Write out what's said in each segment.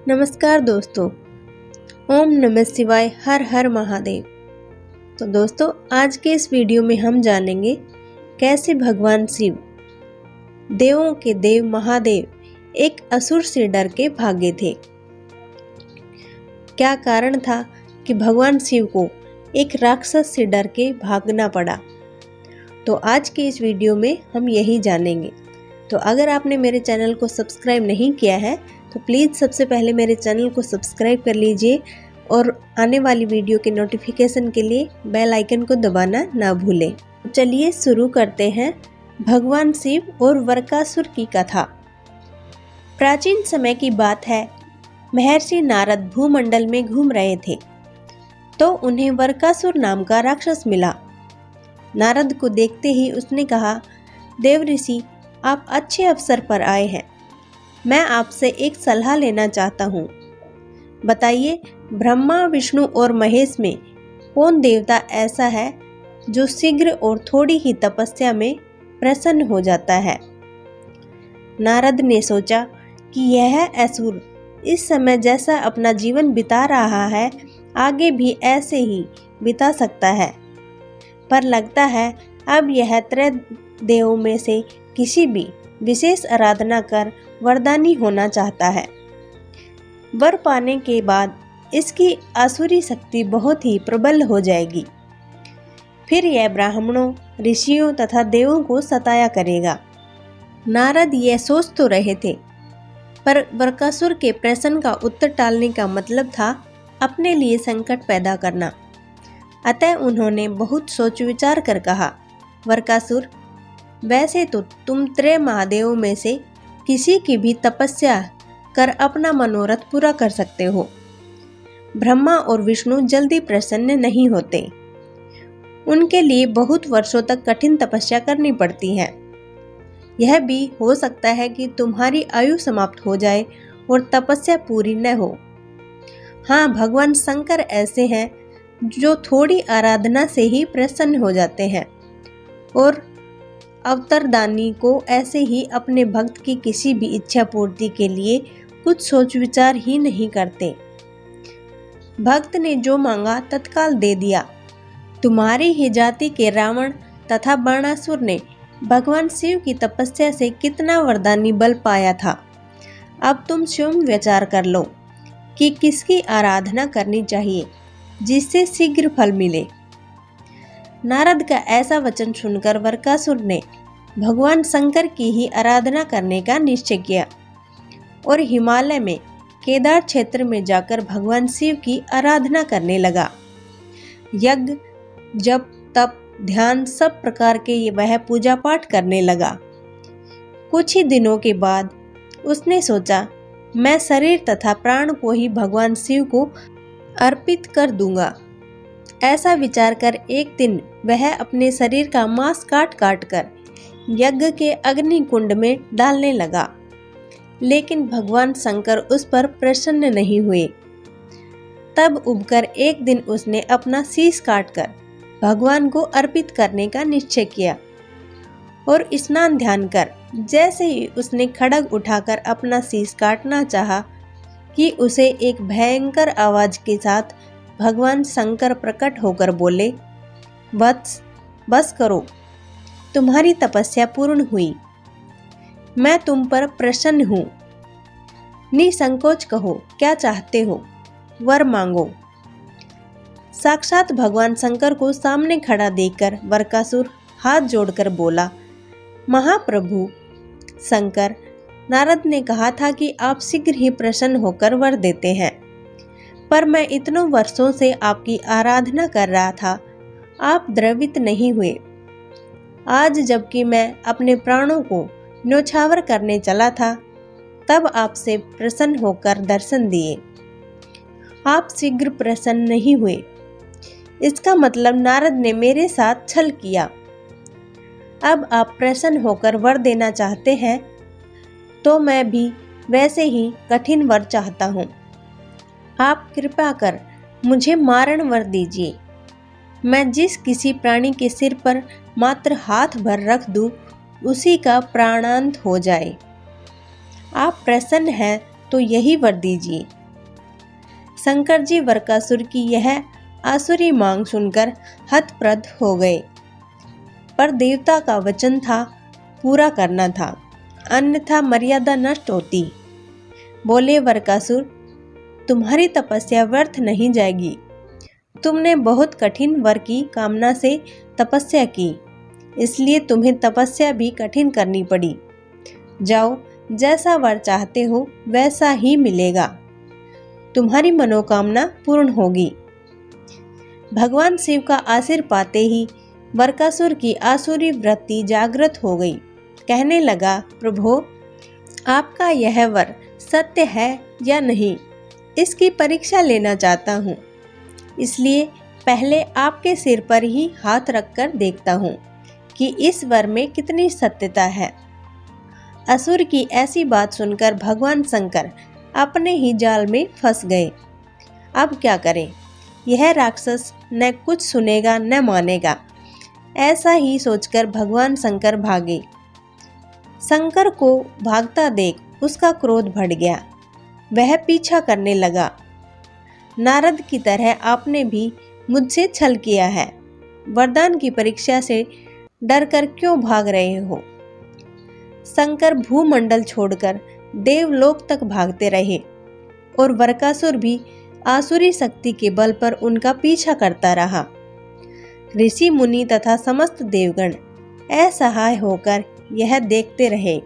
नमस्कार दोस्तों। ओम नमः शिवाय, हर हर महादेव। तो दोस्तों, आज के इस वीडियो में हम जानेंगे कैसे भगवान शिव, देवों के देव महादेव, एक असुर से डर के भागे थे। क्या कारण था कि भगवान शिव को एक राक्षस से डर के भागना पड़ा? तो आज के इस वीडियो में हम यही जानेंगे। तो अगर आपने मेरे चैनल को सब्सक्राइब नहीं किया है तो प्लीज़ सबसे पहले मेरे चैनल को सब्सक्राइब कर लीजिए और आने वाली वीडियो के नोटिफिकेशन के लिए बेल आइकन को दबाना ना भूलें। तो चलिए शुरू करते हैं भगवान शिव और वरकासुर की कथा। प्राचीन समय की बात है। महर्षि नारद भूमंडल में घूम रहे थे तो उन्हें वरकासुर नाम का राक्षस मिला। नारद को देखते ही उसने कहा, देव ऋषि, आप अच्छे अवसर पर आए हैं। मैं आपसे एक सलाह लेना चाहता हूँ। बताइए, ब्रह्मा, विष्णु और महेश में कौन देवता ऐसा है जो शीघ्र और थोड़ी ही तपस्या में प्रसन्न हो जाता है? नारद ने सोचा कि यह असुर इस समय जैसा अपना जीवन बिता रहा है, आगे भी ऐसे ही बिता सकता है। पर लगता है अब यह त्रय देवों में से किसी भी विशेष आराधना कर वरदानी होना चाहता है। वर पाने के बाद इसकी आसुरी शक्ति बहुत ही प्रबल हो जाएगी। फिर यह ब्राह्मणों, ऋषियों तथा देवों को सताया करेगा। नारद यह सोच तो रहे थे, पर वरकासुर के प्रश्न का उत्तर टालने का मतलब था अपने लिए संकट पैदा करना। अतः उन्होंने बहुत सोच विचार कर कहा, वरकासुर, वैसे तो तुम त्रय महादेवों में से किसी की भी तपस्या कर अपना मनोरथ पूरा कर सकते हो। ब्रह्मा और विष्णु जल्दी प्रसन्न नहीं होते। उनके लिए बहुत वर्षों तक कठिन तपस्या करनी पड़ती है। यह भी हो सकता है कि तुम्हारी आयु समाप्त हो जाए और तपस्या पूरी न हो। हाँ, भगवान शंकर ऐसे हैं जो थोड़ी आराधना से ही प्रसन्न हो जाते हैं और अवतारदानी को ऐसे ही अपने भक्त की किसी भी इच्छा पूर्ति के लिए कुछ सोच विचार ही नहीं करते। भक्त ने जो मांगा तत्काल दे दिया। तुम्हारी ही जाति के रावण तथा बाणासुर ने भगवान शिव की तपस्या से कितना वरदानी बल पाया था। अब तुम स्वयं विचार कर लो कि किसकी आराधना करनी चाहिए जिससे शीघ्र फल मिले। नारद का ऐसा वचन सुनकर वरकासुर ने भगवान शंकर की ही आराधना करने का निश्चय किया और हिमालय में केदार क्षेत्र में जाकर भगवान शिव की आराधना करने लगा। यज्ञ, जप, तप, ध्यान सब प्रकार के वह पूजा पाठ करने लगा। कुछ ही दिनों के बाद उसने सोचा, मैं शरीर तथा प्राण को ही भगवान शिव को अर्पित कर दूंगा। ऐसा विचार कर एक दिन वह अपने शरीर का मांस काट काट कर यज्ञ के अग्नि कुंड में डालने लगा। लेकिन भगवान शंकर उस पर प्रसन्न नहीं हुए। तब उबकर एक दिन उसने अपना शीश काटकर भगवान को अर्पित करने का निश्चय किया और स्नान ध्यान कर जैसे ही उसने खड्ग उठाकर अपना शीश काटना चाहा कि उसे एक भयंकर आवाज के साथ भगवान शंकर प्रकट होकर बोले, वत्स, बस करो, तुम्हारी तपस्या पूर्ण हुई। मैं तुम पर प्रसन्न हूँ। निसंकोच कहो, क्या चाहते हो? वर मांगो। साक्षात भगवान शंकर को सामने खड़ा देखकर वरकासुर हाथ जोड़कर बोला, महाप्रभु शंकर, नारद ने कहा था कि आप शीघ्र ही प्रसन्न होकर वर देते हैं, पर मैं इतनों वर्षों से आपकी आराधना कर रहा था, आप द्रवित नहीं हुए। आज जबकि मैं अपने प्राणों को न्योछावर करने चला था, तब आपसे प्रसन्न होकर दर्शन दिए। आप शीघ्र प्रसन्न नहीं हुए। इसका मतलब नारद ने मेरे साथ छल किया। अब आप प्रसन्न होकर वर देना चाहते हैं तो मैं भी वैसे ही कठिन वर चाहता हूँ। आप कृपा कर मुझे मारण वर दीजिए। मैं जिस किसी प्राणी के सिर पर मात्र हाथ भर रख दूं, उसी का प्राणांत हो जाए। आप प्रसन्न हैं तो यही वर दीजिए। शंकर जी वरकासुर की यह आसुरी मांग सुनकर हतप्रभ हो गए, पर देवता का वचन था, पूरा करना था, अन्यथा मर्यादा नष्ट होती। बोले वरकासुर, तुम्हारी तपस्या व्यर्थ नहीं जाएगी। तुमने बहुत कठिन वर की कामना से तपस्या की, इसलिए तुम्हें तपस्या भी कठिन करनी पड़ी। जाओ, जैसा वर चाहते हो वैसा ही मिलेगा, तुम्हारी मनोकामना पूर्ण होगी। भगवान शिव का आशीर्वाद पाते ही वरकासुर की आसुरी वृत्ति जागृत हो गई। कहने लगा, प्रभो, आपका यह वर सत्य है या नहीं, इसकी परीक्षा लेना चाहता हूँ। इसलिए पहले आपके सिर पर ही हाथ रखकर देखता हूँ कि इस वर में कितनी सत्यता है। असुर की ऐसी बात सुनकर भगवान शंकर अपने ही जाल में फंस गए। अब क्या करें? यह राक्षस न कुछ सुनेगा न मानेगा। ऐसा ही सोचकर भगवान शंकर भागे। शंकर को भागता देख उसका क्रोध बढ़ गया। वह पीछा करने लगा। नारद की तरह आपने भी मुझसे छल किया है। वरदान की परीक्षा से डरकर क्यों भाग रहे हो? शंकर भूमंडल छोड़कर देवलोक तक भागते रहे और वरकासुर भी आसुरी शक्ति के बल पर उनका पीछा करता रहा। ऋषि मुनि तथा समस्त देवगण असहाय होकर यह देखते रहे,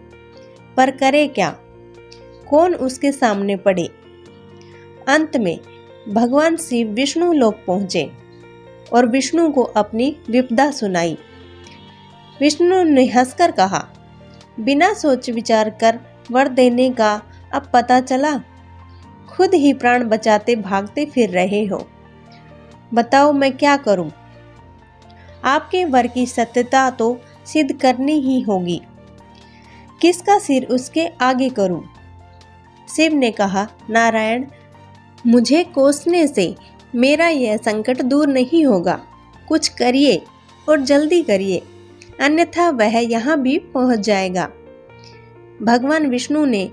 पर करे क्या? कौन उसके सामने पड़े? अंत में भगवान शिव विष्णु लोक पहुंचे और विष्णु को अपनी विपदा सुनाई। विष्णु ने हंसकर कहा, बिना सोच विचार कर वर देने का अब पता चला? खुद ही प्राण बचाते भागते फिर रहे हो। बताओ मैं क्या करूं? आपके वर की सत्यता तो सिद्ध करनी ही होगी। किसका सिर उसके आगे करूं? शिव ने कहा, नारायण, मुझे कोसने से मेरा यह संकट दूर नहीं होगा। कुछ करिए और जल्दी करिए, अन्यथा वह यहाँ भी पहुँच जाएगा। भगवान विष्णु ने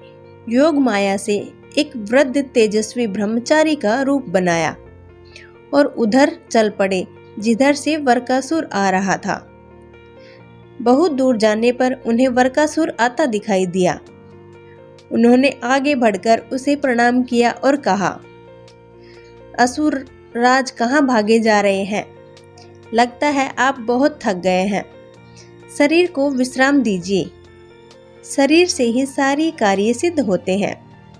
योग माया से एक वृद्ध तेजस्वी ब्रह्मचारी का रूप बनाया और उधर चल पड़े जिधर से वरकासुर आ रहा था। बहुत दूर जाने पर उन्हें वरकासुर आता दिखाई दिया। उन्होंने आगे बढ़कर उसे प्रणाम किया और कहा, असुर राज कहाँ भागे जा रहे हैं? लगता है आप बहुत थक गए हैं। शरीर को विश्राम दीजिए। शरीर से ही सारी कार्य सिद्ध होते हैं,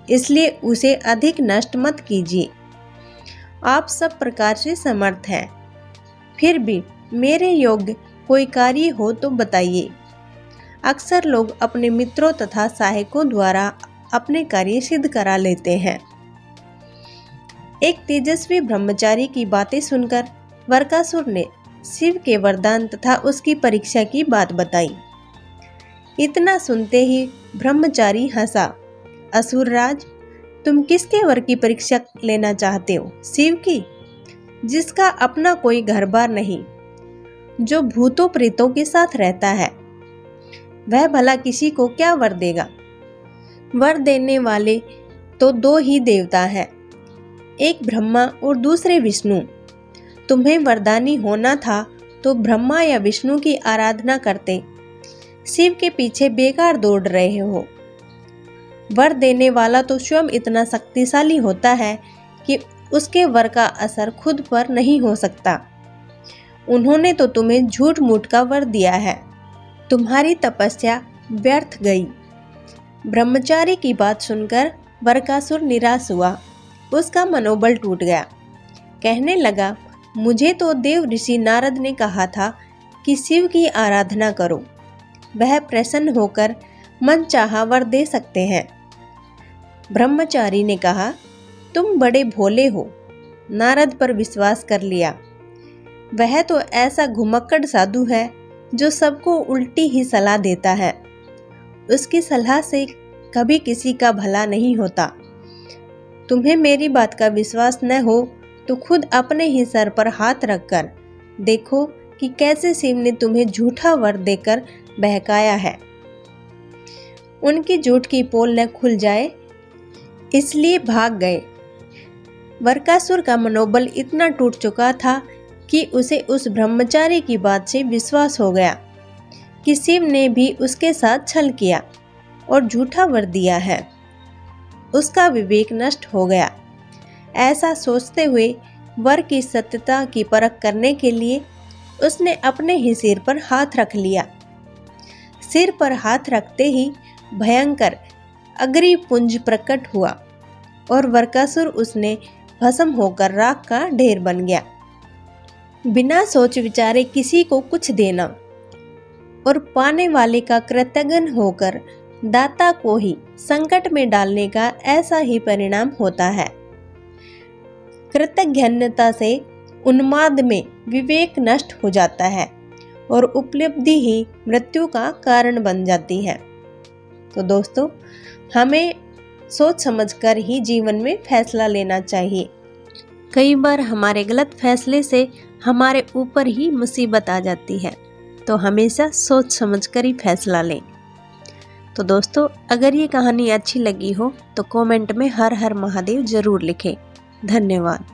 इसलिए उसे अधिक नष्ट मत कीजिए। आप सब प्रकार से समर्थ हैं, फिर भी मेरे योग्य कोई कार्य हो तो बताइए। अक्सर लोग अपने मित्रों तथा सहायकों द्वारा अपने कार्य सिद्ध करा लेते हैं। एक तेजस्वी ब्रह्मचारी की बातें सुनकर वरकासुर ने शिव के वरदान तथा उसकी परीक्षा की बात बताई। इतना सुनते ही ब्रह्मचारी हंसा। असुरराज, तुम किसके वर की परीक्षा लेना चाहते हो? शिव की, जिसका अपना कोई घर बार नहीं, जो भूतों प्रेतों के साथ रहता है। वह भला किसी को क्या वर देगा? वर देने वाले तो दो ही देवता हैं, एक ब्रह्मा और दूसरे विष्णु। तुम्हें वरदानी होना था तो ब्रह्मा या विष्णु की आराधना करते। शिव के पीछे बेकार दौड़ रहे हो। वर देने वाला तो स्वयं इतना शक्तिशाली होता है कि उसके वर का असर खुद पर नहीं हो सकता। उन्होंने तो तुम्हें झूठ मूठ का वर दिया है। तुम्हारी तपस्या व्यर्थ गई। ब्रह्मचारी की बात सुनकर वरकासुर निराश हुआ। उसका मनोबल टूट गया। कहने लगा, मुझे तो देव ऋषि नारद ने कहा था कि शिव की आराधना करो, वह प्रसन्न होकर मन चाहा वर दे सकते हैं। ब्रह्मचारी ने कहा, तुम बड़े भोले हो, नारद पर विश्वास कर लिया। वह तो ऐसा घुमक्कड़ साधु है जो सबको उल्टी ही सलाह देता है। उसकी सलाह से कभी किसी का भला नहीं होता। तुम्हें मेरी बात का विश्वास न हो तो खुद अपने ही सर पर हाथ रखकर देखो कि कैसे शिव ने तुम्हें झूठा वर देकर बहकाया है। उनकी झूठ की पोल न खुल जाए, इसलिए भाग गए। वरकासुर का मनोबल इतना टूट चुका था कि उसे उस ब्रह्मचारी की बात से विश्वास हो गया कि शिव ने भी उसके साथ छल किया और झूठा वर दिया है। उसका विवेक नष्ट हो गया। ऐसा सोचते हुए वर की सत्यता की परख करने के लिए उसने अपने ही सिर पर हाथ रख लिया। सिर पर हाथ रखते ही भयंकर अग्निपुंज प्रकट हुआ और वरकासुर उसने भस्म होकर राख का ढेर बन गया। बिना सोच विचारे किसी को कुछ देना और पाने वाले का कृतज्ञ होकर दाता को ही संकट में डालने का ऐसा ही परिणाम होता है। कृतज्ञता से उन्माद में विवेक नष्ट हो जाता है और उपलब्धि ही मृत्यु का कारण बन जाती है। तो दोस्तों, हमें सोच समझकर ही जीवन में फैसला लेना चाहिए। कई बार हमारे गलत फैसले से हमारे ऊपर ही मुसीबत आ जाती है, तो हमेशा सोच समझकर ही फैसला लें। तो दोस्तों, अगर ये कहानी अच्छी लगी हो तो कमेंट में हर हर महादेव जरूर लिखें। धन्यवाद।